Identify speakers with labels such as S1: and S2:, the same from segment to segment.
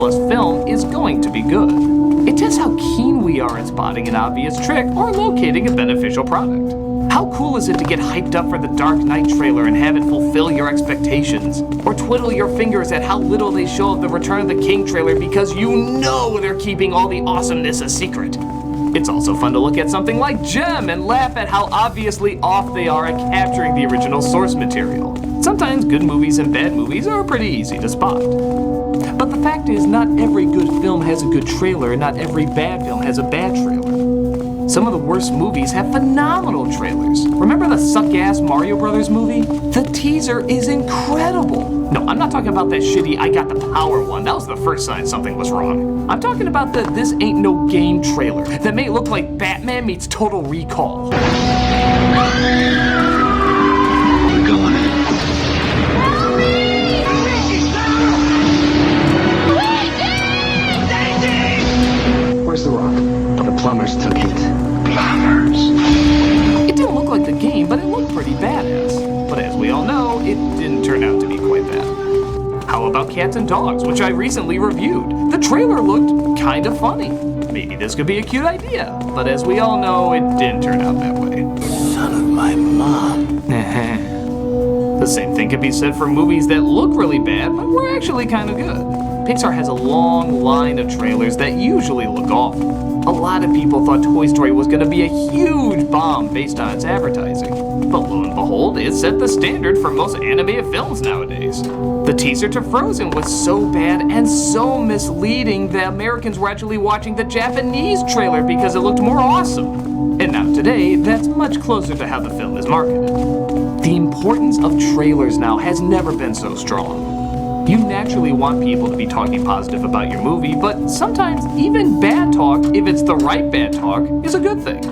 S1: film is going to be good. It tests how keen we are at spotting an obvious trick or locating a beneficial product. How cool is it to get hyped up for the Dark Knight trailer and have it fulfill your expectations? Or twiddle your fingers at how little they show of the Return of the King trailer because you know they're keeping all the awesomeness a secret? It's also fun to look at something like Gem and laugh at how obviously off they are at capturing the original source material. Sometimes good movies and bad movies are pretty easy to spot. But the fact is, not every good film has a good trailer, and not every bad film has a bad trailer. Some of the worst movies have phenomenal trailers. Remember the suck-ass Mario Brothers movie? The teaser is incredible. No, I'm not talking about that shitty I Got the Power one. That was the first sign something was wrong. I'm talking about the This Ain't No Game trailer that made it look like Batman meets Total Recall.
S2: We're going in.
S3: Where's the rock? The plumbers took it.
S2: Plumbers.
S1: It didn't look like the game, but it looked pretty badass. But as we all know, it didn't turn out to be quite that. How about Cats and Dogs, which I recently reviewed? The trailer looked kind of funny. Maybe this could be a cute idea, but as we all know, it didn't turn out that way.
S2: Son of my mom.
S1: The same thing could be said for movies that look really bad, but were actually kind of good. Pixar has a long line of trailers that usually look awful. A lot of people thought Toy Story was going to be a huge bomb based on its advertising. But lo and behold, it set the standard for most animated films nowadays. The teaser to Frozen was so bad and so misleading that Americans were actually watching the Japanese trailer because it looked more awesome. And now today, that's much closer to how the film is marketed. The importance of trailers now has never been so strong. You naturally want people to be talking positive about your movie, but sometimes even bad talk, if it's the right bad talk, is a good thing.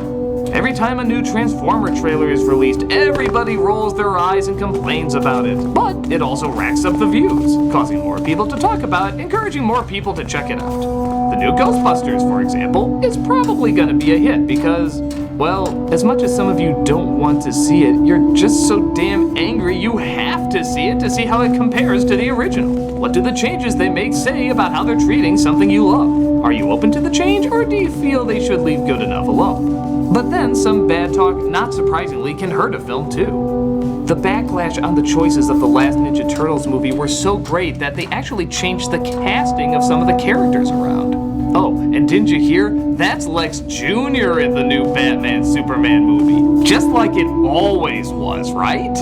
S1: Every time a new Transformer trailer is released, everybody rolls their eyes and complains about it. But it also racks up the views, causing more people to talk about it, encouraging more people to check it out. The new Ghostbusters, for example, is probably going to be a hit because, well, as much as some of you don't want to see it, you're just so damn angry you have to see it to see how it compares to the original. What do the changes they make say about how they're treating something you love? Are you open to the change, or do you feel they should leave good enough alone? But then some bad talk, not surprisingly, can hurt a film too. The backlash on the choices of the last Ninja Turtles movie were so great that they actually changed the casting of some of the characters around. Oh, and didn't you hear? That's Lex Jr. in the new Batman Superman movie. Just like it always was, right?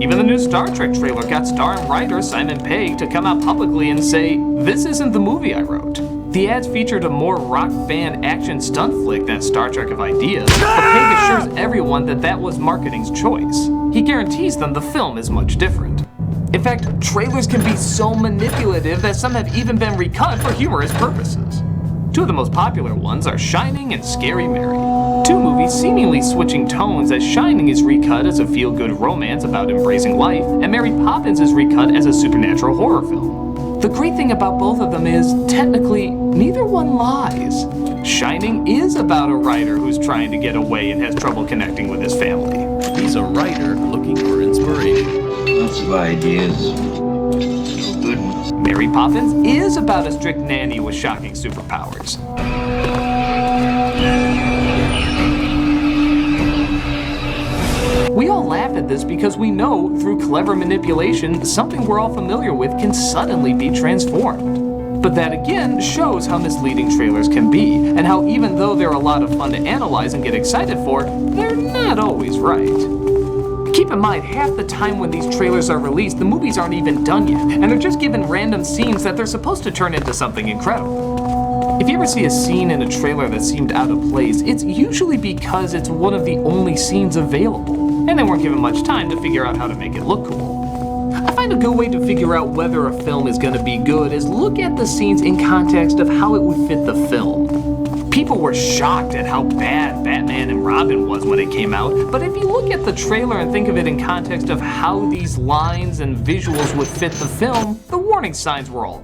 S1: Even the new Star Trek trailer got star and writer Simon Pegg to come out publicly and say, "This isn't the movie I wrote." The ads featured a more rock band action stunt flick than Star Trek of Ideas, but Pegg assures everyone that that was marketing's choice. He guarantees them the film is much different. In fact, trailers can be so manipulative that some have even been recut for humorous purposes. Two of the most popular ones are Shining and Scary Mary. Two movies seemingly switching tones, as Shining is recut as a feel-good romance about embracing life, and Mary Poppins is recut as a supernatural horror film. The great thing about both of them is, technically, neither one lies. Shining is about a writer who's trying to get away and has trouble connecting with his family.
S4: He's a writer looking for inspiration.
S2: Lots of ideas. No good ones.
S1: Mary Poppins is about a strict nanny with shocking superpowers. We all laugh at this because we know, through clever manipulation, something we're all familiar with can suddenly be transformed. But that again shows how misleading trailers can be, and how even though they're a lot of fun to analyze and get excited for, they're not always right. Keep in mind, half the time when these trailers are released, the movies aren't even done yet, and they're just given random scenes that they're supposed to turn into something incredible. If you ever see a scene in a trailer that seemed out of place, it's usually because it's one of the only scenes available, and they weren't given much time to figure out how to make it look cool. I find a good way to figure out whether a film is going to be good is look at the scenes in context of how it would fit the film. People were shocked at how bad Batman and Robin was when it came out, but if you look at the trailer and think of it in context of how these lines and visuals would fit the film, the warning signs were all